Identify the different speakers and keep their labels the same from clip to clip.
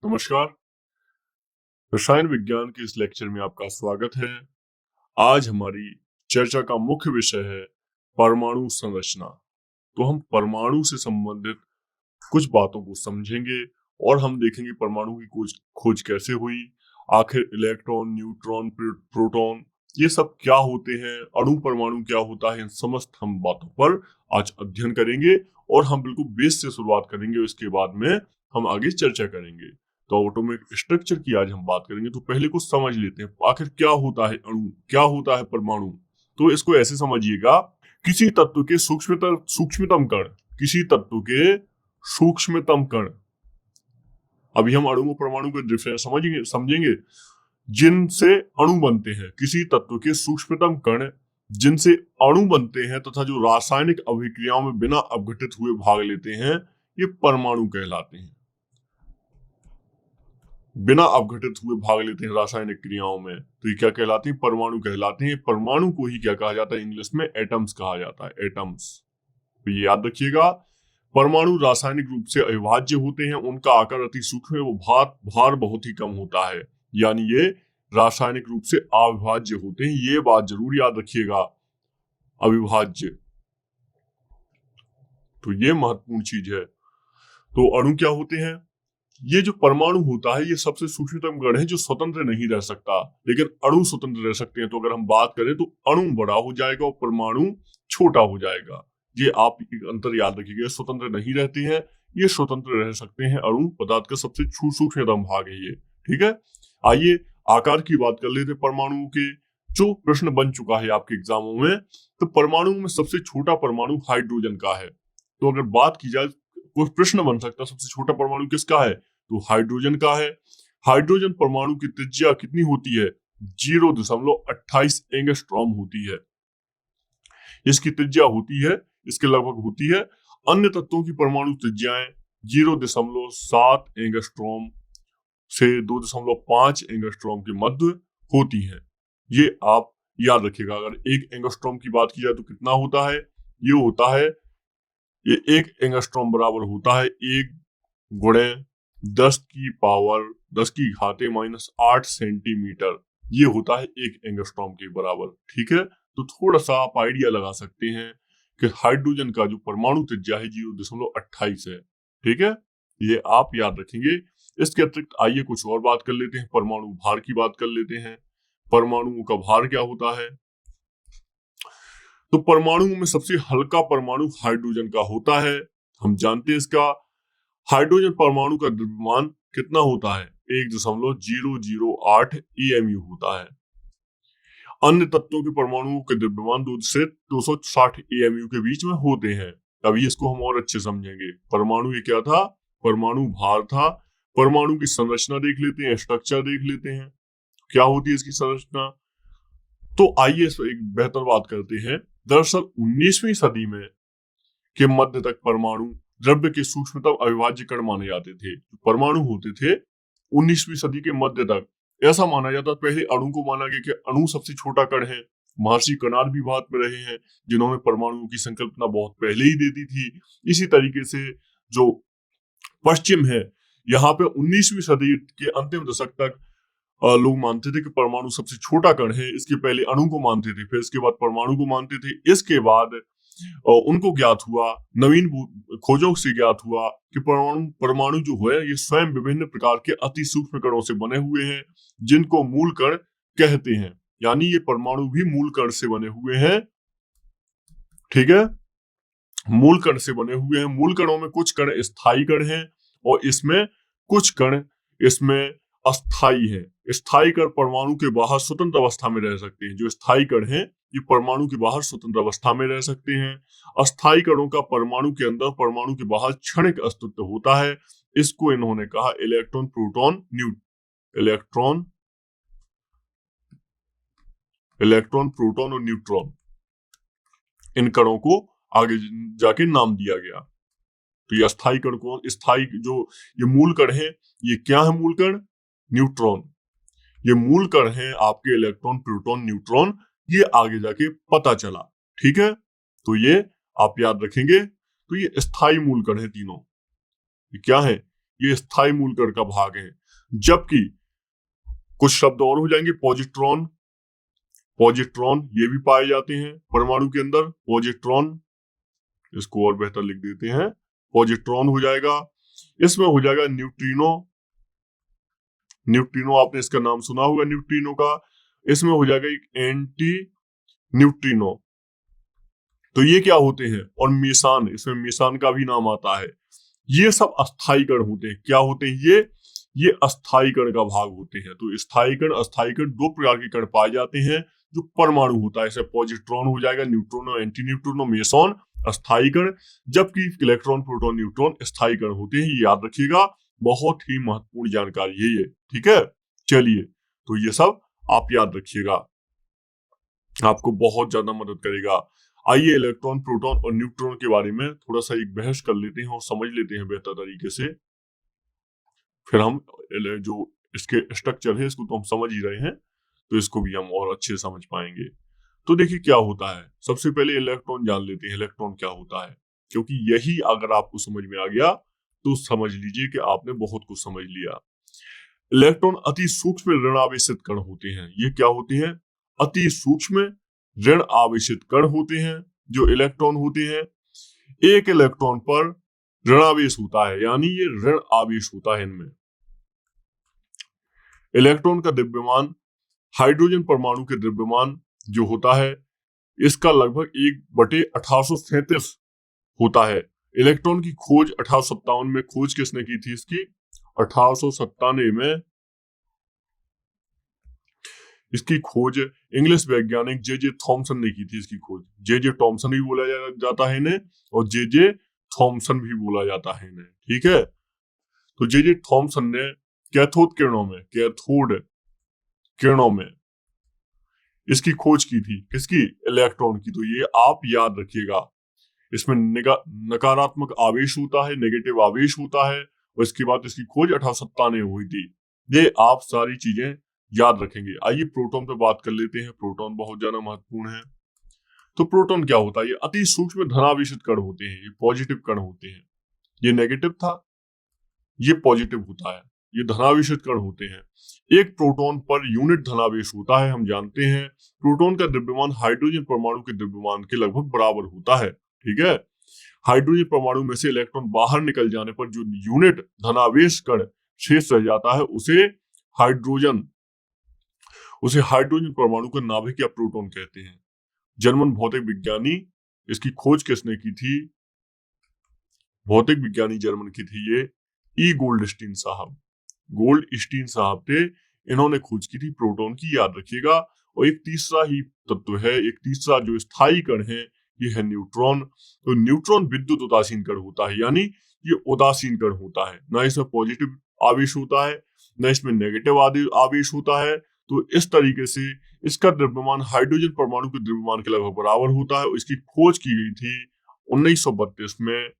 Speaker 1: नमस्कार। रसायन विज्ञान के इस लेक्चर में आपका स्वागत है। आज हमारी चर्चा का मुख्य विषय है परमाणु संरचना। तो हम परमाणु से संबंधित कुछ बातों को समझेंगे और हम देखेंगे परमाणु की खोज कैसे हुई, आखिर इलेक्ट्रॉन, न्यूट्रॉन, प्रोटॉन ये सब क्या होते हैं, अणु परमाणु क्या होता है, इन समस्त हम बातों पर आज अध्ययन करेंगे और हम बिल्कुल बेस से शुरुआत करेंगे। इसके बाद में हम आगे चर्चा करेंगे। तो एटॉमिक स्ट्रक्चर की आज हम बात करेंगे। तो पहले कुछ समझ लेते हैं आखिर क्या होता है अणु, क्या होता है परमाणु। तो इसको ऐसे समझिएगा, किसी तत्व के सूक्ष्मतम कण, किसी तत्व के सूक्ष्मतम कण, अभी हम अणु और परमाणु के डिफरेंस समझेंगे, जिनसे अणु बनते हैं, किसी तत्व के सूक्ष्मतम कण जिनसे अणु बनते हैं तथा जो रासायनिक अभिक्रियाओं में बिना अपघटित हुए भाग लेते हैं, ये परमाणु कहलाते हैं। बिना अपघटित हुए भाग लेते हैं रासायनिक क्रियाओं में, तो ये क्या कहलाते हैं? परमाणु कहलाते हैं। परमाणु को ही क्या कहा जाता है? इंग्लिश में एटम्स कहा जाता है, एटम्स। तो ये याद रखिएगा, परमाणु रासायनिक रूप से अविभाज्य होते हैं, उनका आकार अति सूक्ष्म है, वो भार बहुत ही कम होता है, यानी ये रासायनिक रूप से अविभाज्य होते हैं। ये बात जरूर याद रखिएगा, अविभाज्य, तो ये महत्वपूर्ण चीज है। तो अणु क्या होते हैं? ये जो परमाणु होता है ये सबसे सूक्ष्मतम कण है जो स्वतंत्र नहीं रह सकता, लेकिन अणु स्वतंत्र रह सकते हैं। तो अगर हम बात करें तो अणु बड़ा हो जाएगा और परमाणु छोटा हो जाएगा। ये आप एक अंतर याद रखिएगा, स्वतंत्र नहीं रहते हैं, ये स्वतंत्र रह सकते हैं। अणु पदार्थ का सबसे सूक्ष्मतम भाग है ये, ठीक है। आइए आकार की बात कर लेते हैं परमाणुओं के, जो प्रश्न बन चुका है आपके एग्जामों में। तो परमाणु में सबसे छोटा परमाणु हाइड्रोजन का है। तो अगर बात की जाए, कोई प्रश्न बन सकता है सबसे छोटा परमाणु किसका है, तो हाइड्रोजन का है। हाइड्रोजन परमाणु की त्रिज्या कितनी होती है? 0.28 एंगस्ट्रॉम होती है, इसकी त्रिज्या होती है, इसके लगभग होती है। अन्य तत्वों की परमाणु त्रिज्याएं 0.7 एंगस्ट्रॉम से 2.5 एंगस्ट्रॉम के मध्य होती हैं। ये आप याद रखिएगा। अगर 1 एंगस्ट्रॉम की बात की जाए तो कितना होता है? ये होता है, ये 1 एंगस्ट्रॉम बराबर होता है 1 गुणे 10 की घाते -8 सेंटीमीटर। ये होता है 1 एंगस्ट्रॉम के बराबर, ठीक है। तो थोड़ा सा आप आइडिया लगा सकते हैं कि हाइड्रोजन का जो परमाणु त्रिज्या है 0.28 है, ठीक है। ये आप याद रखेंगे। इसके अतिरिक्त आइए कुछ और बात कर लेते हैं, परमाणु भार की बात कर लेते हैं। परमाणुओं का भार क्या होता है? तो परमाणुओं में सबसे हल्का परमाणु हाइड्रोजन का होता है, हम जानते हैं इसका। हाइड्रोजन परमाणु का द्रव्यमान कितना होता है? 1.008 EMU होता है। अन्य तत्वों के परमाणुओं के द्रव्यमान 2 से 260 EMU के बीच में होते हैं। अभी इसको हम और अच्छे समझेंगे। परमाणु ये क्या था? परमाणु भार था। परमाणु की संरचना देख लेते हैं, स्ट्रक्चर देख लेते हैं, क्या होती है इसकी संरचना। तो आइए एक बेहतर बात करते हैं। दरअसल 19वीं सदी में के मध्य तक परमाणु द्रव्य के सूक्ष्मतम अविभाज्य कण माने जाते थे। परमाणु होते थे 19वीं सदी के मध्य तक ऐसा माना जाता, पहले अणु को माना गया कि अणु सबसे छोटा कण है। महर्षि कणाद भी बात में रहे हैं, जिन्होंने परमाणु की संकल्पना बहुत पहले ही दे दी थी। इसी तरीके से जो पश्चिम है, यहाँ पे 19वीं सदी के अंतिम दशक तक लोग मानते थे कि परमाणु सबसे छोटा कण है। इसके पहले अणु को मानते थे, फिर इसके बाद परमाणु को मानते थे। इसके बाद उनको ज्ञात हुआ, नवीन खोजों से ज्ञात हुआ कि परमाणु जो है ये स्वयं विभिन्न प्रकार के अति सूक्ष्म कणों से बने हुए हैं, जिनको मूल कण कहते हैं। यानी ये परमाणु भी मूल कण से बने हुए हैं, ठीक है। मूल कण से बने हुए हैं। मूल कणों में कुछ कण स्थायी कण हैं और इसमें कुछ कण इसमें अस्थाई है। स्थायी कण परमाणु के बाहर स्वतंत्र अवस्था में रह सकते हैं। जो स्थायी कण हैं ये परमाणु के बाहर स्वतंत्र अवस्था में रह सकते हैं। अस्थायी कणों का परमाणु के अंदर, परमाणु के बाहर क्षणिक अस्तित्व होता है। इसको इन्होंने कहा इलेक्ट्रॉन, प्रोटॉन, इलेक्ट्रॉन, प्रोटॉन और न्यूट्रॉन। इन कणों को आगे जाके नाम दिया गया। तो ये अस्थायी कण को, स्थायी जो ये मूल कण है, ये क्या है मूल कण? न्यूट्रॉन। ये मूल कण है आपके इलेक्ट्रॉन, प्रोटॉन, न्यूट्रॉन। ये आगे जाके पता चला, ठीक है। तो ये आप याद रखेंगे। तो ये स्थायी मूल कण है तीनों। ये क्या है? ये स्थायी मूलकण का भाग है। जबकि कुछ शब्द और हो जाएंगे, पॉजिट्रॉन, पॉजिट्रॉन ये भी पाए जाते हैं परमाणु के अंदर। पॉजिट्रॉन, इसको और बेहतर लिख देते हैं, पॉजिट्रॉन हो जाएगा। इसमें हो जाएगा न्यूट्रिनो, न्यूट्रिनो आपने इसका नाम सुना होगा न्यूट्रिनो का। इसमें हो जाएगा एक एंटी न्यूट्रिनो। तो ये क्या होते हैं, और मेसान, इसमें मेसान का भी नाम आता है। ये सब अस्थायी कण होते हैं। क्या होते हैं ये अस्थायी कण का भाग होते हैं। तो स्थायी कण, अस्थायी कण, दो प्रकार के कण पाए जाते हैं जो परमाणु होता है। जैसे पॉजिट्रॉन हो जाएगा, न्यूट्रॉन, एंटी न्यूट्रिनो, मेसॉन अस्थायी कण, जबकि इलेक्ट्रॉन, प्रोटॉन, न्यूट्रॉन स्थायी कण होते हैं। ये याद रखिएगा, बहुत ही महत्वपूर्ण जानकारी है ये। ठीक है, चलिए, तो ये सब आप याद रखिएगा, आपको बहुत ज्यादा मदद करेगा। आइए इलेक्ट्रॉन, प्रोटॉन और न्यूट्रॉन के बारे में थोड़ा सा एक बहस कर लेते हैं और समझ लेते हैं बेहतर तरीके से। फिर हम जो इसके स्ट्रक्चर है इसको तो हम समझ ही रहे हैं, तो इसको भी हम और अच्छे से समझ पाएंगे। तो देखिए क्या होता है, सबसे पहले इलेक्ट्रॉन जान लेते हैं, इलेक्ट्रॉन क्या होता है, क्योंकि यही अगर आपको समझ में आ गया तो समझ लीजिए कि आपने बहुत कुछ समझ लिया। इलेक्ट्रॉन अति सूक्ष्म ऋण आवेशित कण होते हैं। ये क्या होते हैं, अति सूक्ष्म ऋण आवेशित कण होते हैं। जो इलेक्ट्रॉन होते हैं, एक इलेक्ट्रॉन पर ऋणावेश होता है, यानी ये ऋण आवेश होता है इनमें। इलेक्ट्रॉन का द्रव्यमान हाइड्रोजन परमाणु के द्रव्यमान जो होता है इसका लगभग 1/1837 होता है। इलेक्ट्रॉन की खोज 1857 में खोज किसने की थी इसकी, 1897 में इसकी खोज इंग्लिश वैज्ञानिक जे थॉमसन ने की थी। इसकी खोज जे थॉमसन भी बोला जाता है इन्हें, और जे थॉमसन भी बोला जाता है इन्हें। ठीक है, तो जे थॉमसन ने कैथोड किरणों में इसकी खोज की थी। किसकी, इलेक्ट्रॉन की। तो ये आप याद रखिएगा, इसमें नकारात्मक आवेश होता है, नेगेटिव आवेश होता है, और इसके बाद इसकी खोज 1897 में हुई थी। ये आप सारी चीजें याद रखेंगे। आइए प्रोटॉन पे बात कर लेते हैं। प्रोटॉन बहुत ज्यादा महत्वपूर्ण है। तो प्रोटॉन क्या होता है, ये अति सूक्ष्म धनावेशित कण होते हैं, ये पॉजिटिव कण होते हैं। ये नेगेटिव था, ये पॉजिटिव होता है, ये धनावेशित कण होते हैं। एक प्रोटॉन पर यूनिट धनावेश होता है, हम जानते हैं। प्रोटॉन का द्रव्यमान हाइड्रोजन परमाणु के द्रव्यमान के लगभग बराबर होता है। ठीक है, हाइड्रोजन परमाणु में से इलेक्ट्रॉन बाहर निकल जाने पर जो यूनिट धनावेश कण शेष रह जाता है उसे हाइड्रोजन परमाणु का नाभिक या प्रोटॉन कहते हैं। जर्मन भौतिक विज्ञानी, इसकी खोज किसने की थी, भौतिक विज्ञानी जर्मन की थी ये, ई गोल्डस्टीन साहब। गोल्डस्टीन साहब थे, इन्होंने खोज की थी प्रोटॉन की, याद रखिएगा। और एक तीसरा ही तत्व है, एक तीसरा जो स्थायी कण है, ये है न्यूट्रॉन। तो न्यूट्रॉन विद्युत उदासीन कण होता है, यानी ये उदासीन कण होता है, ना इसमें पॉजिटिव आवेश होता है, ना इसमें नेगेटिव आवेश होता है। तो इस तरीके से इसका द्रव्यमान हाइड्रोजन परमाणु के द्रव्यमान के लगभग बराबर होता है। इसकी खोज की गई थी 1932 में।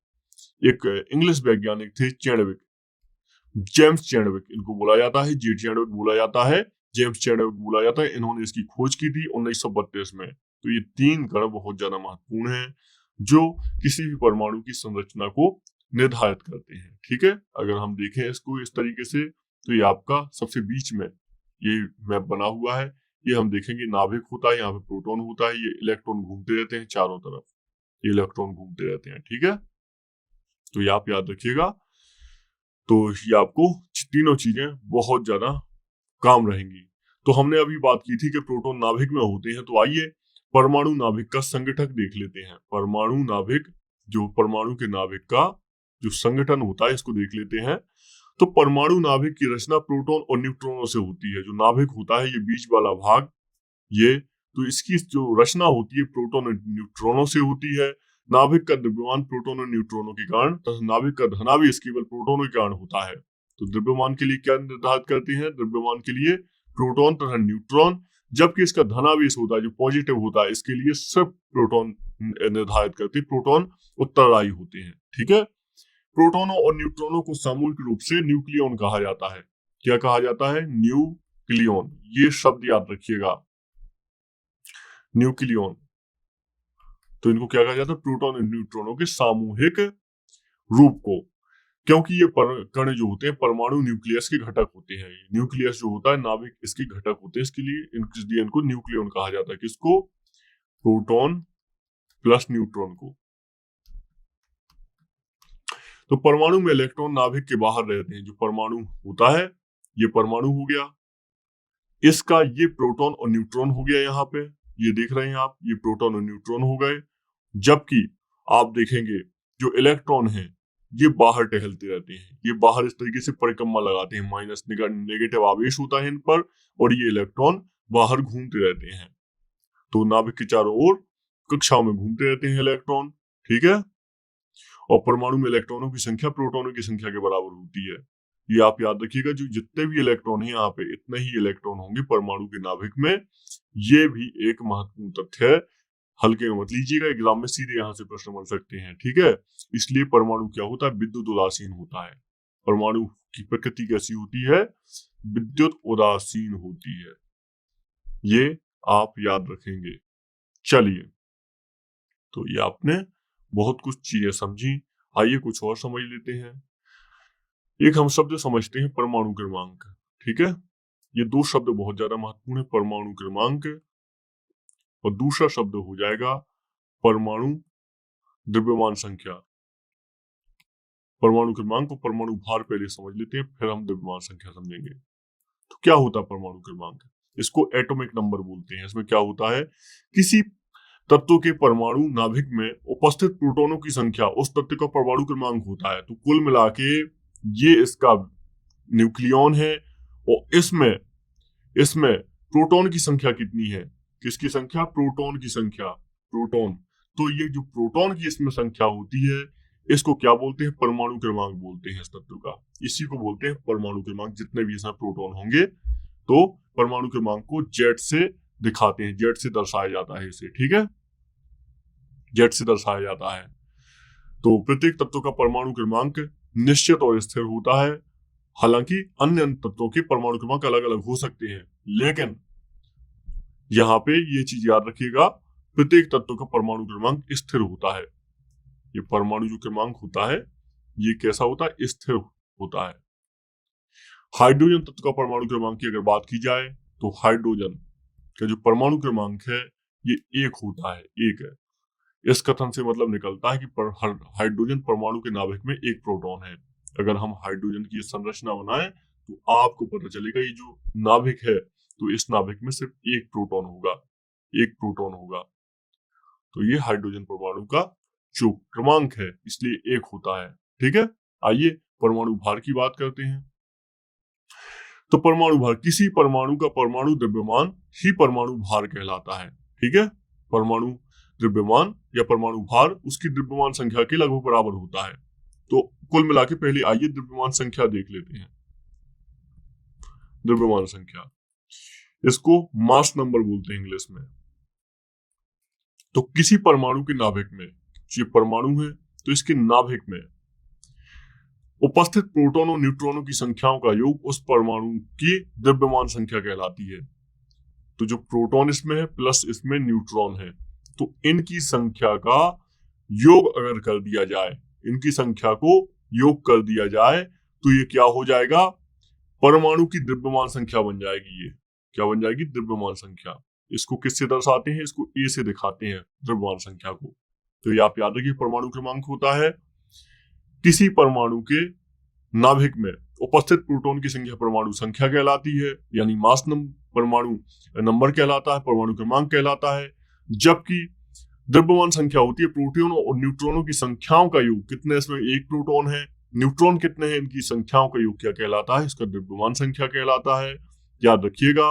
Speaker 1: एक इंग्लिश वैज्ञानिक थे चैडविक, जेम्स चैडविक इनको बोला जाता है, जे चैडविक बोला जाता है, जेम्स चैडविक बोला जाता है। इन्होंने इसकी खोज की थी 1932 में। तो ये तीन कण बहुत ज्यादा महत्वपूर्ण हैं जो किसी भी परमाणु की संरचना को निर्धारित करते हैं। ठीक है, अगर हम देखें इसको इस तरीके से, तो ये आपका सबसे बीच में ये मैप बना हुआ है। ये हम देखेंगे नाभिक होता है, यहाँ पे प्रोटॉन होता है, ये इलेक्ट्रॉन घूमते रहते हैं चारों तरफ, ये इलेक्ट्रॉन घूमते रहते हैं। ठीक है, तो ये आप याद रखिएगा। तो ये आपको तीनों चीजें बहुत ज्यादा काम रहेंगी। तो हमने अभी बात की थी कि प्रोटॉन नाभिक में होते हैं, तो आइए परमाणु नाभिक का संगठक देख लेते हैं। परमाणु नाभिक, जो परमाणु के नाभिक का जो संगठन होता है, इसको देख लेते हैं। तो परमाणु नाभिक की रचना प्रोटॉन और न्यूट्रॉनों से होती है। जो नाभिक होता है, ये बीच वाला भाग, ये, तो इसकी जो रचना होती है प्रोटॉन और न्यूट्रॉनों से होती है। नाभिक का द्रव्यमान प्रोटॉन और न्यूट्रॉनों के कारण तथा नाभिक का धनावेश केवल प्रोटॉनों के कारण होता है। तो द्रव्यमान के लिए क्या निर्धारित करते हैं, द्रव्यमान के लिए प्रोटॉन तथा न्यूट्रॉन, जबकि इसका धनावेश होता है जो पॉजिटिव होता है, इसके लिए सिर्फ प्रोटॉन निर्धारित करते हैं, प्रोटॉन उत्तरदायी होते हैं। ठीक है, प्रोटॉनों और न्यूट्रॉनों को सामूहिक रूप से न्यूक्लियॉन कहा जाता है। क्या कहा जाता है, न्यूक्लियॉन। ये शब्द याद रखिएगा, न्यूक्लियॉन। तो इनको क्या कहा जाता है, प्रोटॉन और न्यूट्रॉनों के सामूहिक रूप को। क्योंकि ये कण जो होते हैं परमाणु न्यूक्लियस के घटक होते हैं। न्यूक्लियस जो होता है नाभिक इसके घटक होते हैं, इसलिए इनको न्यूक्लियन कहा जाता है। किसको? प्रोटॉन प्लस न्यूट्रॉन को। तो परमाणु में इलेक्ट्रॉन नाभिक के बाहर रहते हैं। जो परमाणु होता है ये परमाणु हो गया, इसका ये प्रोटॉन और न्यूट्रॉन हो गया। यहाँ पे ये देख रहे हैं आप, ये प्रोटॉन और न्यूट्रॉन हो गए। जबकि आप देखेंगे जो इलेक्ट्रॉन है ये बाहर टहलते रहते हैं, ये बाहर इस तरीके से परिक्रमा लगाते हैं, माइनस नेगेटिव आवेश होता है इन पर, और ये इलेक्ट्रॉन बाहर घूमते रहते हैं। तो नाभिक के चारों ओर कक्षाओं में घूमते रहते हैं इलेक्ट्रॉन, ठीक है। और परमाणु में इलेक्ट्रॉनों की संख्या प्रोटॉनों की संख्या के बराबर होती है। ये आप याद रखिएगा, जो जितने भी इलेक्ट्रॉन हैं यहाँ पे इतने ही इलेक्ट्रॉन होंगे परमाणु के नाभिक में। ये भी एक महत्वपूर्ण तथ्य है, हल्के में मत लीजिएगा, एग्जाम में सीधे यहाँ से प्रश्न बन सकते हैं, ठीक है। इसलिए परमाणु क्या होता है? विद्युत उदासीन होता है। परमाणु की प्रकृति कैसी होती है? विद्युत उदासीन होती है। ये आप याद रखेंगे। चलिए, तो ये आपने बहुत कुछ चीजें समझी। आइए कुछ और समझ लेते हैं। एक हम शब्द समझते हैं परमाणु क्रमांक, ठीक है। ये दो शब्द बहुत ज्यादा महत्वपूर्ण है, परमाणु क्रमांक और दूसरा शब्द हो जाएगा परमाणु द्रव्यमान संख्या। परमाणु क्रमांक और परमाणु भार पहले समझ लेते हैं, फिर हम द्रव्यमान संख्या समझेंगे। तो क्या होता है परमाणु क्रमांक? इसको एटॉमिक नंबर बोलते हैं। इसमें क्या होता है? किसी तत्व के परमाणु नाभिक में उपस्थित प्रोटॉनों की संख्या उस तत्व का परमाणु क्रमांक होता है। तो कुल मिला के ये इसका न्यूक्लियॉन है, और इसमें प्रोटॉन की संख्या कितनी है? किसकी संख्या? प्रोटॉन की संख्या। प्रोटॉन, तो ये जो प्रोटॉन की इसमें संख्या होती है इसको क्या बोलते हैं? परमाणु क्रमांक बोलते हैं इस तत्व का। इसी को बोलते हैं परमाणु क्रमांक। जितने भी इसमें प्रोटॉन होंगे तो परमाणु क्रमांक को जेड से दिखाते हैं, जेड से दर्शाया जाता है इसे, ठीक है। जेड से दर्शाया जाता है। तो प्रत्येक तत्व का परमाणु क्रमांक निश्चित और स्थिर होता है। हालांकि अन्य तत्वों के परमाणु क्रमांक अलग अलग हो सकते हैं, लेकिन यहाँ पे ये चीज याद रखिएगा, प्रत्येक तत्व का परमाणु क्रमांक स्थिर होता है। ये परमाणु जो क्रमांक होता है ये कैसा होता है? स्थिर होता है। हाइड्रोजन तत्व का परमाणु क्रमांक की अगर बात की जाए तो हाइड्रोजन का जो परमाणु क्रमांक है ये 1 होता है, 1 है। इस कथन से मतलब निकलता है कि हाइड्रोजन परमाणु के नाभिक में 1 प्रोटॉन है। अगर हम हाइड्रोजन की संरचना बनाएं तो आपको पता चलेगा ये जो नाभिक है तो इस नाभिक में सिर्फ 1 प्रोटॉन होगा, 1 प्रोटॉन होगा। तो ये हाइड्रोजन परमाणु का जो क्रमांक है इसलिए 1 होता है, ठीक है। आइए परमाणु भार की बात करते हैं। तो परमाणु भार, किसी परमाणु का परमाणु द्रव्यमान ही परमाणु भार कहलाता है, ठीक है। परमाणु द्रव्यमान या परमाणु भार उसकी द्रव्यमान संख्या के लगभग बराबर होता है। तो कुल मिला के पहले आइए द्रव्यमान संख्या देख लेते हैं। द्रव्यमान संख्या, इसको मास नंबर बोलते हैं इंग्लिश में। तो किसी परमाणु के नाभिक में, ये परमाणु है तो इसके नाभिक में उपस्थित प्रोटॉन और न्यूट्रॉनों की संख्याओं का योग उस परमाणु की द्रव्यमान संख्या कहलाती है। तो जो प्रोटॉन इसमें है प्लस इसमें न्यूट्रॉन है, तो इनकी संख्या का योग अगर कर दिया जाए, इनकी संख्या को योग कर दिया जाए तो ये क्या हो जाएगा? परमाणु की द्रव्यमान संख्या बन जाएगी। ये क्या बन जाएगी? द्रव्यमान संख्या। इसको किससे दर्शाते हैं? इसको ए से दिखाते हैं द्रव्यमान संख्या को। तो ये आप याद रखिए, परमाणु क्रमांक होता है किसी परमाणु के नाभिक में उपस्थित प्रोटॉन की संख्या परमाणु संख्या कहलाती है, यानी मास परमाणु नंबर कहलाता है, परमाणु क्रमांक कहलाता है। जबकि द्रव्यमान संख्या होती है प्रोटॉनों और न्यूट्रॉनों की संख्याओं का योग। कितने इसमें? 1 प्रोटॉन है, न्यूट्रॉन कितने हैं, इनकी संख्याओं का योग क्या कहलाता है? इसका द्रव्यमान संख्या कहलाता है। याद रखिएगा,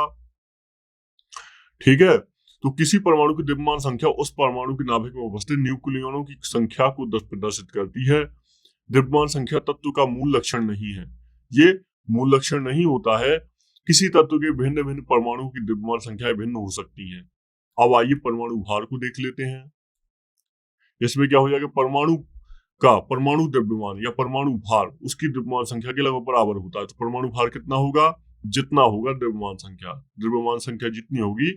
Speaker 1: ठीक है। तो किसी परमाणु की द्रव्यमान संख्या उस परमाणु के नाभिक में उपस्थित न्यूक्लियनों की संख्या को प्रदर्शित करती है। द्रव्यमान संख्या तत्व का मूल लक्षण नहीं है। ये मूल लक्षण नहीं होता है। किसी तत्व के भिन्न भिन्न परमाणु की द्रव्यमान संख्याएं भिन्न हो सकती हैं। अब आइए परमाणु भार को देख लेते हैं। इसमें क्या हो जाएगा? परमाणु का परमाणु द्रव्यमान या परमाणु भार उसकी द्रव्यमान संख्या के लगभग बराबर होता है। तो परमाणु भार कितना होगा? जितना होगा द्रव्यमान संख्या। द्रव्यमान संख्या जितनी होगी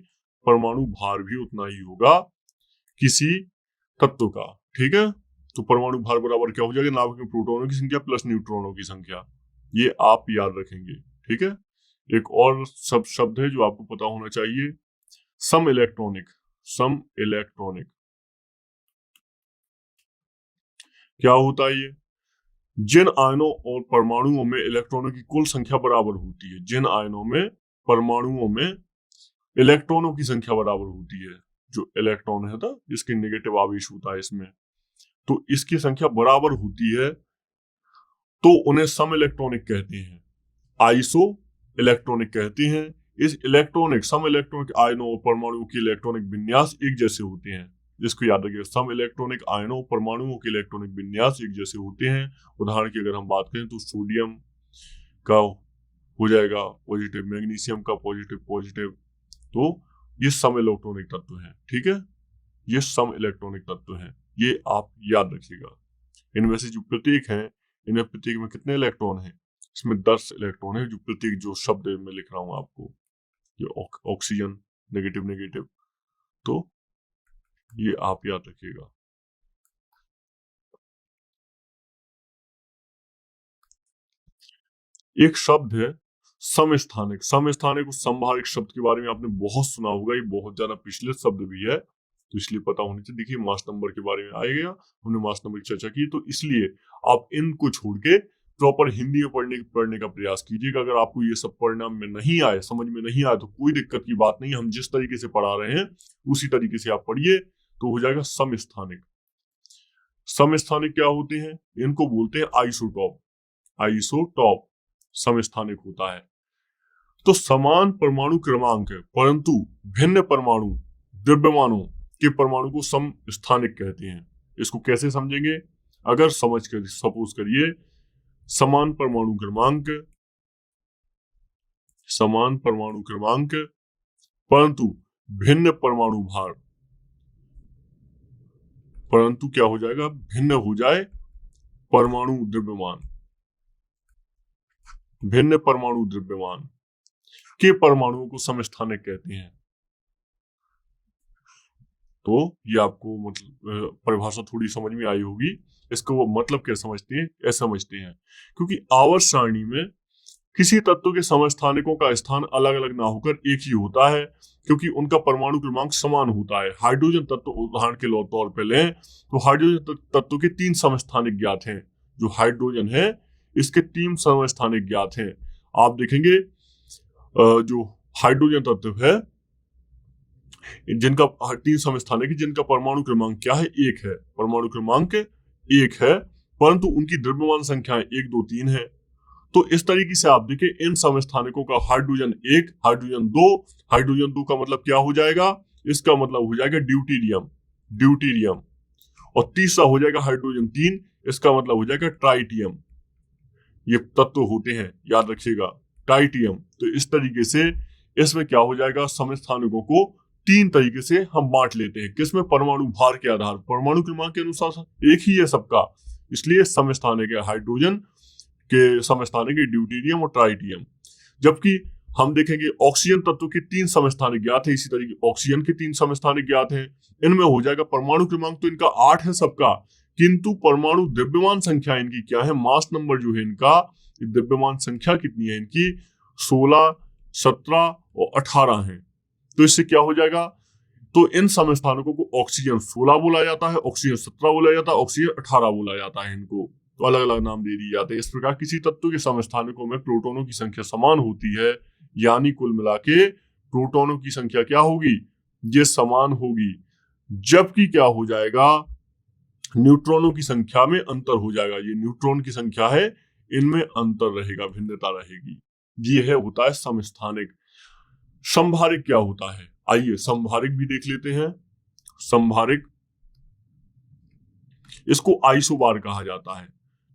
Speaker 1: परमाणु भार भी उतना ही होगा किसी तत्व का, ठीक है। तो परमाणु भार बराबर क्या हो जाएगा, नाभिक में प्रोटॉनों की संख्या प्लस न्यूट्रॉनों की संख्या। ये आप याद रखेंगे, ठीक है। एक और शब्द है जो आपको पता होना चाहिए, सम इलेक्ट्रॉनिक। सम इलेक्ट्रॉनिक क्या होता है ये? जिन आयनों और परमाणुओं में इलेक्ट्रॉनों की कुल संख्या बराबर होती है, जिन आयनों में परमाणुओं में इलेक्ट्रॉनों की संख्या बराबर होती है, जो इलेक्ट्रॉन है ना, इसके नेगेटिव आवेश होता है इसमें, तो इसकी संख्या बराबर होती है, तो उन्हें सम इलेक्ट्रॉनिक कहते हैं, आइसो इलेक्ट्रॉनिक कहते हैं। इस इलेक्ट्रॉनिक सम इलेक्ट्रॉनिक आयनों और परमाणुओं के इलेक्ट्रॉनिक विन्यास एक जैसे होते हैं। जिसको याद रखिए, सम इलेक्ट्रॉनिक आयनों और परमाणुओं के इलेक्ट्रॉनिक विन्यास एक जैसे होते हैं। उदाहरण की अगर हम बात करें तो सोडियम का हो जाएगा पॉजिटिव, मैग्नीशियम का पॉजिटिव पॉजिटिव, तो ये सम इलेक्ट्रॉनिक तत्व है, ठीक है। ये सम इलेक्ट्रॉनिक तत्व है, ये आप याद रखिएगा। इनमें से जो प्रत्येक है, इनमें प्रत्येक में कितने इलेक्ट्रॉन है? इसमें 10 इलेक्ट्रॉन है, जो प्रत्येक जो शब्द में लिख रहा हूं आपको, ये ऑक्सीजन नेगेटिव नेगेटिव, तो ये आप याद रखिएगा। एक शब्द है समस्थानिक। समस्थानिक उस संभाविक शब्द के बारे में आपने बहुत सुना होगा, ये बहुत ज्यादा पिछले शब्द भी है, तो इसलिए पता होनी चाहिए। देखिए मास नंबर के बारे में आएगा, हमने मास नंबर की चर्चा की, तो इसलिए आप इनको छोड़ के प्रॉपर हिंदी में पढ़ने का प्रयास कीजिएगा। अगर आपको ये सब पढ़ना में नहीं आए, समझ में नहीं आए, तो कोई दिक्कत की बात नहीं, हम जिस तरीके से पढ़ा रहे हैं उसी तरीके से आप पढ़िए, तो हो जाएगा समस्थानिक। समस्थानिक क्या होते हैं? इनको बोलते हैं आइसोटॉप। आइसोटॉप समस्थानिक होता है। तो समान परमाणु क्रमांक है परंतु भिन्न परमाणु द्रव्यमानों के परमाणु को समस्थानिक कहते हैं। इसको कैसे समझेंगे? अगर समझ कर सपोज करिए समान परमाणु क्रमांक परंतु भिन्न परमाणु भार, परंतु क्या हो जाएगा, भिन्न हो जाए परमाणु द्रव्यमान, भिन्न परमाणु द्रव्यमान के परमाणुओं को समस्थानिक कहते हैं। तो ये आपको मतलब परिभाषा थोड़ी समझ में आई होगी। इसको वो मतलब क्या समझते हैं? ऐसा समझते हैं क्योंकि आवर्त सारणी में किसी तत्व के समस्थानिकों का स्थान अलग अलग ना होकर एक ही होता है, क्योंकि उनका परमाणु क्रमांक समान होता है। हाइड्रोजन तत्व उदाहरण के तौर पर लें तो हाइड्रोजन तत्व के 3 समस्थानिक ज्ञात हैं। जो हाइड्रोजन है इसके 3 समस्थानिक ज्ञात हैं। आप देखेंगे जो हाइड्रोजन तत्व है जिनका 3 समस्थानिक, जिनका परमाणु क्रमांक क्या है? 1 है। परमाणु क्रमांक 1 है, परंतु उनकी द्रव्यमान संख्याएं 1 2 3 है। तो इस तरीके से आप देखें इन समस्थानिकों का हाइड्रोजन 1, हाइड्रोजन 2, हाइड्रोजन 2 का मतलब क्या हो जाएगा? इसका मतलब हो जाएगा ड्यूटीरियम, और तीसरा हो जाएगा हाइड्रोजन 3, इसका मतलब हो जाएगा ट्राइटियम। ये तत्व होते हैं, याद रखिएगा, ट्राइटियम। तो इस तरीके से इसमें क्या हो जाएगा, समस्थानिकों को 3 तरीके से हम बांट लेते हैं। किसमें? परमाणु भार के आधार, परमाणु क्रमांक के अनुसार एक ही है सबका, इसलिए समस्थानिक है हाइड्रोजन के, समस्थानिक है ड्यूटीरियम और ट्राइटियम। जबकि हम देखेंगे ऑक्सीजन तत्व के 3 समस्थानिक ज्ञात है, इसी तरीके ऑक्सीजन के 3 समस्थानिक ज्ञात हैं। इनमें हो जाएगा परमाणु क्रमांक तो इनका 8 है सबका, किंतु परमाणु द्रव्यमान संख्या इनकी क्या है? मास नंबर जो है इनका, द्रव्यमान संख्या कितनी है इनकी? 16, 17 और 18 है। तो इससे क्या हो जाएगा? तो इन समस्थानिकों को ऑक्सीजन 16 बोला जाता है, ऑक्सीजन 17 बोला जाता है, ऑक्सीजन 18 बोला जाता है। इनको तो अलग अलग नाम दे दिए जाते हैं। इस प्रकार किसी तत्व के समस्थानिकों में प्रोटॉनों की संख्या समान होती है, यानी कुल मिला के प्रोटॉनों की संख्या क्या होगी? ये समान होगी। जबकि क्या हो जाएगा? न्यूट्रॉनों की संख्या में अंतर हो जाएगा। ये न्यूट्रॉन की संख्या है, इनमें अंतर रहेगा, भिन्नता रहेगी। ये है होता है समस्थानिक। संभारिक क्या होता है? आइए संभारिक भी देख लेते हैं। संभारिक, इसको आइसोबार कहा जाता है।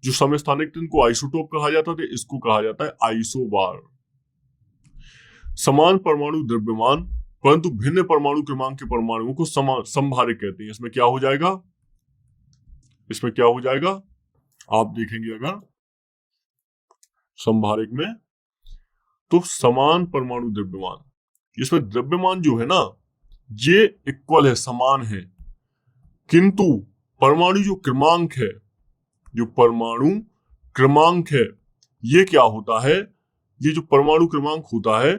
Speaker 1: जो समस्थानिक थे इनको आइसोटोप कहा जाता था, इसको कहा जाता है आइसोबार। समान परमाणु द्रव्यमान परंतु भिन्न परमाणु क्रमांक के परमाणुओं को संभारिक कहते हैं। इसमें क्या हो जाएगा? इसमें क्या हो जाएगा? आप देखेंगे अगर संभारिक में, तो समान परमाणु द्रव्यमान, इसमें द्रव्यमान जो है ना ये इक्वल है, समान है, किंतु परमाणु जो क्रमांक है, जो परमाणु क्रमांक है, ये क्या होता है, ये जो परमाणु क्रमांक होता है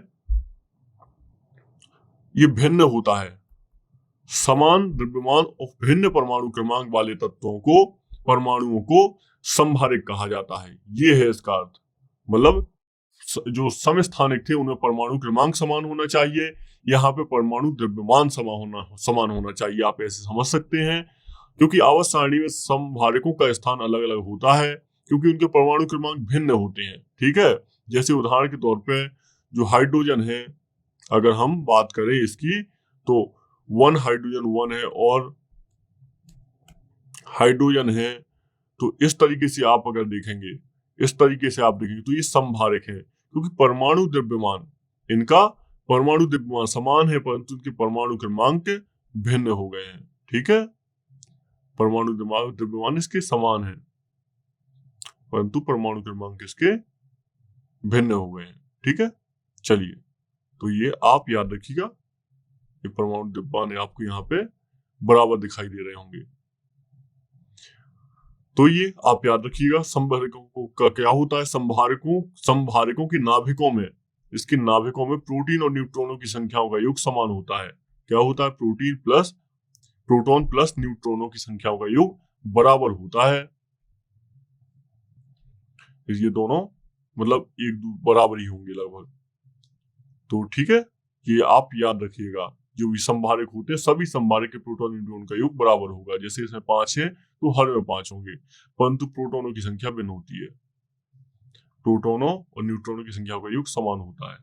Speaker 1: ये भिन्न होता है। समान द्रव्यमान और भिन्न परमाणु क्रमांक वाले तत्वों को, परमाणुओं को समभारिक कहा जाता है। ये है इसका अर्थ। मतलब जो समस्थानिक थे उनमें परमाणु क्रमांक समान होना चाहिए, यहाँ पे परमाणु द्रव्यमान समान होना चाहिए। आप ऐसे समझ सकते हैं, क्योंकि आवर्त सारणी में समभारकों का स्थान अलग अलग होता है, क्योंकि उनके परमाणु क्रमांक भिन्न होते हैं। ठीक है, जैसे उदाहरण के तौर पे जो हाइड्रोजन है, अगर हम बात करें इसकी, तो 1 हाइड्रोजन 1 है और हाइड्रोजन है, तो इस तरीके से आप अगर देखेंगे, इस तरीके से आप देखेंगे तो ये समभारक है, क्योंकि परमाणु द्रव्यमान, इनका परमाणु द्रव्यमान समान है, परंतु इनके परमाणु क्रमांक भिन्न हो गए हैं। ठीक है, परमाणु द्रव्यमान इसके समान है, परंतु परमाणु क्रमांक इसके भिन्न हो गए हैं। ठीक है, चलिए, तो ये आप याद रखिएगा, ये परमाणु द्रव्यमान आपको यहाँ पे बराबर दिखाई दे रहे होंगे, तो ये आप याद रखिएगा। समभारकों का क्या होता है, समभारकों के नाभिकों में, इसके नाभिकों में प्रोटीन और न्यूट्रॉनों की संख्याओं का योग समान होता है। क्या होता है, प्रोटॉन प्लस न्यूट्रॉनों की संख्याओं का योग बराबर होता है। ये दोनों मतलब एक बराबर ही होंगे लगभग। तो ठीक है, ये आप याद रखिएगा, जो भी संभारक होते हैं सभी संभारक के प्रोटॉन न्यूट्रॉन का योग बराबर होगा। जैसे इसमें 5 है तो हर में 5 होंगे, परंतु प्रोटॉनों की संख्या भिन्न होती है। प्रोटॉनों और न्यूट्रॉनों की संख्या का योग समान होता है।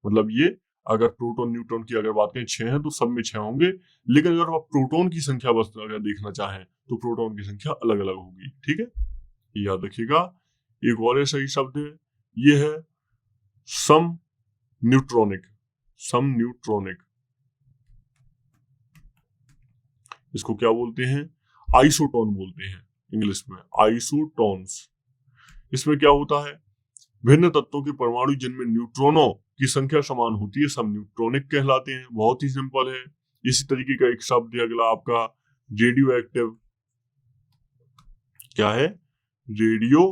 Speaker 1: मतलब ये, अगर प्रोटॉन न्यूट्रॉन की अगर बात करें 6 है तो सब में 6 होंगे, लेकिन अगर आप प्रोटॉन की संख्या बस अगर देखना चाहें तो प्रोटॉन की संख्या अलग अलग होगी। ठीक है, ये याद रखिएगा। एक और सही शब्द है, ये है सम न्यूट्रॉनिक। इसको क्या बोलते हैं, आइसोटोन बोलते हैं इंग्लिश में, आइसोटोन्स। इसमें क्या होता है, भिन्न तत्वों के परमाणु जिनमें न्यूट्रॉनों की संख्या समान होती है सब न्यूट्रॉनिक कहलाते हैं। बहुत ही सिंपल है। इसी तरीके का एक शब्द है अगला आपका रेडियो एक्टिव। क्या है, रेडियो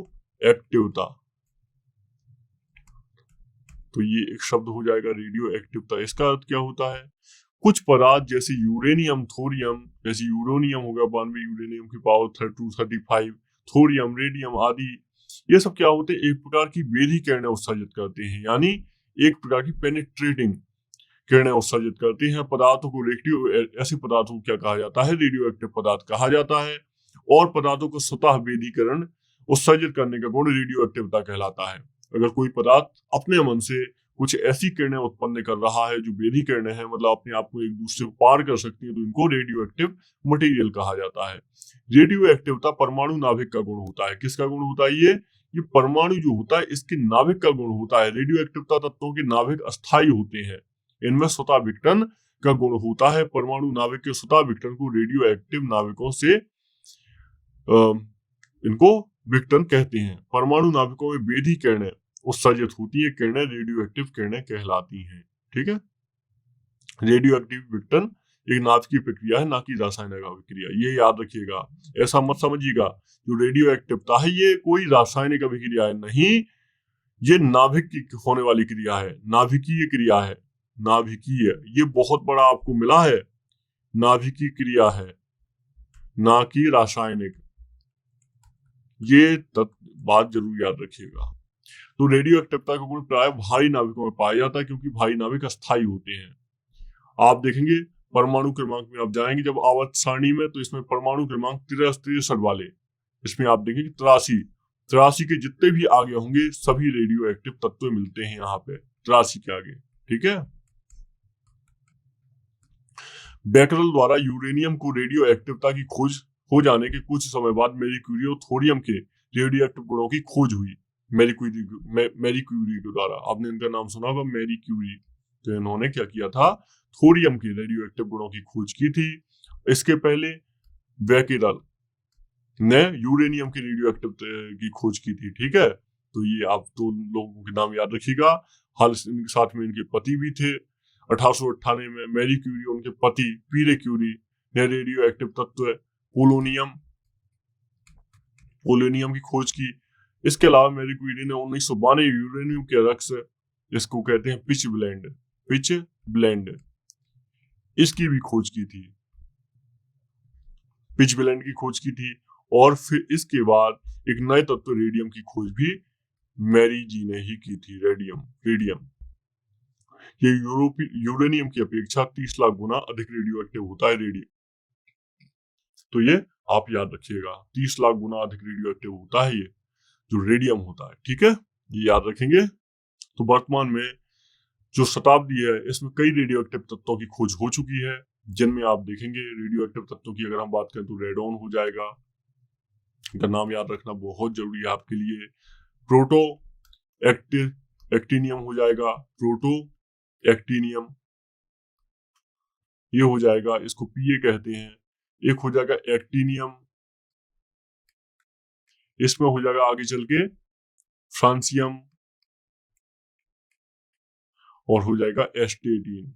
Speaker 1: एक्टिवता। तो ये एक शब्द हो जाएगा रेडियो एक्टिवता। इसका अर्थ क्या होता है, कुछ पदार्थ जैसे यूरेनियम, थोरियम, जैसे यूरेनियम होगा 92 यूरेनियम की पावर 235, थोरियम, रेडियम आदि, ये सब क्या होते हैं, एक प्रकार की वेधी किरणें उत्सर्जित करते हैं, यानी एक प्रकार की पेनिट्रेटिंग किरणें उत्सर्जित करते हैं पदार्थों को। ऐसे पदार्थों को क्या कहा जाता है, रेडियो एक्टिव पदार्थ कहा जाता है। और पदार्थों को स्वतः वेधीकरण उत्सर्जित करने का गुण रेडियो एक्टिवता कहलाता है। अगर कोई पदार्थ अपने मन से कुछ ऐसी किरणें उत्पन्न कर रहा है जो वेधी किरणें हैं, मतलब अपने आप को एक दूसरे को पार कर सकती है, तो इनको रेडियो एक्टिव मटेरियल कहा जाता है। रेडियो एक्टिवता परमाणु नाभिक का गुण होता है। किसका गुण होता है, ये परमाणु जो होता है इसके नाभिक का गुण होता है। रेडियो एक्टिवता तत्वों के नाभिक अस्थायी होते हैं, इनमें स्वतः विघटन का गुण होता है। परमाणु नाभिक के स्वतः विघटन को रेडियो एक्टिव नाभिकों से इनको विघटन कहते हैं। परमाणु नाभिकों में वेधी किरणें उत्सर्जित होती है, किरणें रेडियो एक्टिव किरणें कहलाती हैं। ठीक है, रेडियो एक्टिव विघटन एक नाभिकीय प्रक्रिया है, ना कि रासायनिक अभिक्रिया। ये याद रखिएगा, ऐसा मत समझिएगा जो रेडियो एक्टिवता है ये कोई रासायनिक अभिक्रिया है, नहीं, ये नाभिक की होने वाली क्रिया है, नाभिकीय क्रिया है। नाभिकीय, ये बहुत बड़ा आपको मिला है, नाभिकीय क्रिया है, ना कि रासायनिक। ये बात जरूर याद रखिएगा। तो रेडियो एक्टिवता का गुण प्राय भारी नाभिकों में पाया जाता है, क्योंकि भारी नाभिक अस्थायी होते हैं। आप देखेंगे परमाणु क्रमांक में आप जाएंगे जब आवर्त सारणी में, तो इसमें परमाणु क्रमांक 63 वाले, इसमें आप देखेंगे 83 के जितने भी आगे होंगे सभी रेडियो एक्टिव तत्व मिलते हैं यहाँ पे 83 के आगे। ठीक है, बेकरल द्वारा यूरेनियम को रेडियो एक्टिवता की खोज हो जाने के कुछ समय बाद मैरी क्यूरी और थोरियम के रेडियो एक्टिव गुणों की खोज हुई। मैरी क्यूरी के द्वारा, आपने इनका नाम सुना होगा, मैरी क्यूरी। तो इन्होंने क्या किया था, थोरियम के रेडियो एक्टिव गुणों की खोज की थी। इसके पहले बेकरल ने यूरेनियम के रेडियो एक्टिव की खोज की थी। ठीक है, तो ये आप दो लोगों के नाम याद रखिएगा। हाल इनके साथ में इनके पति भी थे। 1898 में मैरी क्यूरी, उनके पति पीरे क्यूरी ने रेडियो एक्टिव तत्व पोलोनियम पोलोनियम की खोज की। इसके अलावा मैरी क्यूरी ने 1992 यूरेनियम के रक्स, इसको कहते हैं पिच ब्लेंड, इसकी भी खोज की थी, पिच ब्लेंड की खोज की थी। और फिर इसके बाद एक नए तत्व रेडियम की खोज भी मैरी जी ने ही की थी, रेडियम। ये यूरेनियम की अपेक्षा 30 लाख गुना अधिक रेडियो एक्टिव होता है रेडियम। तो ये आप याद रखिएगा, 30 लाख गुना अधिक रेडियो एक्टिव होता है ये जो रेडियम होता है, ठीक है, ये याद रखेंगे। तो वर्तमान में जो शताब्दी है इसमें कई रेडियो एक्टिव तत्वों की खोज हो चुकी है, जिनमें आप देखेंगे रेडियो एक्टिव तत्वों की अगर हम बात करें तो रेडॉन हो जाएगा, इनका नाम याद रखना बहुत जरूरी है आपके लिए। प्रोटो एक्टिनियम हो जाएगा, प्रोटो एक्टिनियम ये हो जाएगा, इसको पीए कहते हैं। एक हो जाएगा एक्टिनियम, इसमें हो जाएगा आगे चल के फ्रांसियम, और हो जाएगा एस्टेटिन।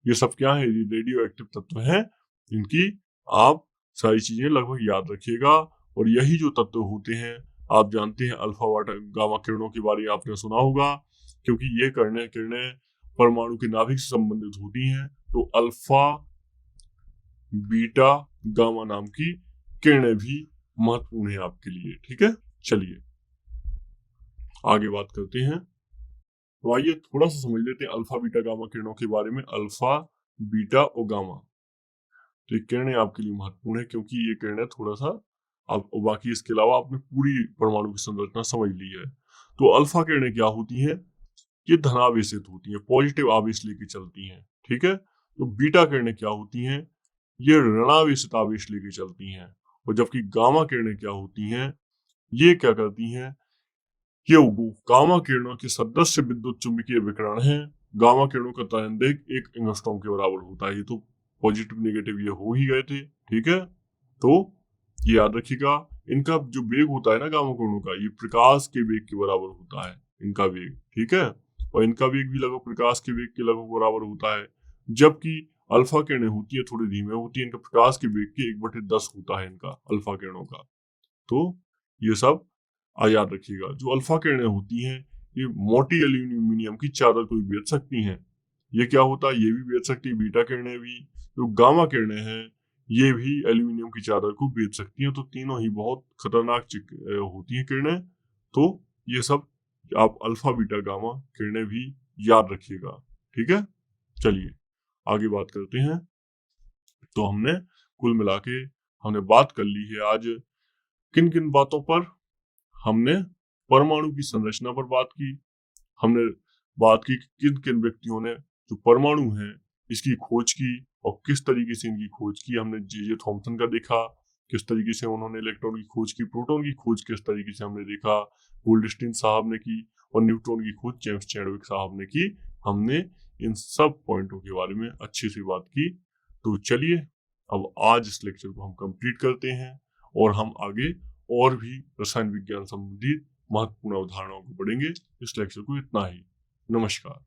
Speaker 1: ये सब क्या है, ये रेडियो एक्टिव तत्व हैं, इनकी आप सारी चीजें लगभग याद रखिएगा। और यही जो तत्व होते हैं, आप जानते हैं अल्फा गामा किरणों के बारे में आपने सुना होगा, क्योंकि ये किरणें परमाणु के नाभिक से संबंधित होती हैं। तो अल्फा बीटा गामा नाम की किरणें भी महत्वपूर्ण है आपके लिए, ठीक है। चलिए आगे बात करते हैं। तो आइए थोड़ा सा समझ लेते हैं अल्फा बीटा गामा किरणों के बारे में। अल्फा बीटा और गामा, तो ये किरणें आपके लिए महत्वपूर्ण है, क्योंकि ये किरणें थोड़ा सा आप, बाकी इसके अलावा आपने पूरी परमाणु की संरचना समझ ली है। तो अल्फा किरणें क्या होती हैं, ये धनावेशित होती हैं, पॉजिटिव आवेश लेके चलती हैं, ठीक है। तो बीटा किरणें क्या होती हैं, ये ऋणावेशित आवेश लेके चलती हैं। और जबकि गामा किरणें क्या होती हैं, ये क्या करती हैं, ये गामा किरणों के सदस्य विद्युत चुंबकीय विकिरण हैं। गामा किरणों का तरंगदैर्घ्य 1 एंगस्ट्रॉम के बराबर होता है। ये तो पॉजिटिव नेगेटिव ये हो ही गए थे, ठीक है। तो ये याद रखिएगा, इनका जो वेग होता है ना गामा किरणों का, ये प्रकाश के वेग के बराबर होता है इनका वेग, ठीक है। और इनका वेग भी लगभग प्रकाश के वेग के लगभग बराबर होता है। जबकि अल्फा किरणें होती है थोड़ी धीमे होती है, इनका प्रकाश के वेग के 1/10 होता है इनका अल्फा किरणों का। तो ये सब याद रखिएगा। जो अल्फा किरणें होती हैं, ये मोटी एल्यूमिनियम की चादर को भी बेच सकती हैं। ये क्या होता है, ये भी बेच सकती है, बीटा किरणें भी। जो गामा किरणें हैं, ये भी एल्यूमिनियम की चादर को बेच सकती हैं। तो तीनों ही बहुत खतरनाक होती हैं किरणें। तो ये सब आप अल्फा बीटा गामा किरणें भी याद रखिएगा, ठीक है। चलिए आगे बात करते हैं। तो हमने कुल मिला के हमने बात कर ली है आज किन किन बातों पर, हमने परमाणु की संरचना पर बात की, हमने बात की कि किन किन व्यक्तियों ने जो परमाणु है इसकी खोज की और किस तरीके से इनकी खोज की। हमने जे थॉमसन का देखा, किस तरीके से उन्होंने इलेक्ट्रॉन की खोज की, प्रोटॉन की खोज किस तरीके से हमने देखा, गोल्डस्टीन साहब ने की, और न्यूट्रॉन की खोज जेम्स चैडविक साहब ने की। हमने इन सब पॉइंटों के बारे में अच्छी सी बात की। तो चलिए अब आज इस लेक्चर को हम कंप्लीट करते हैं, और हम आगे और भी रसायन विज्ञान संबंधित महत्वपूर्ण अवधारणाओं को पढ़ेंगे। इस लेक्चर को इतना ही। नमस्कार।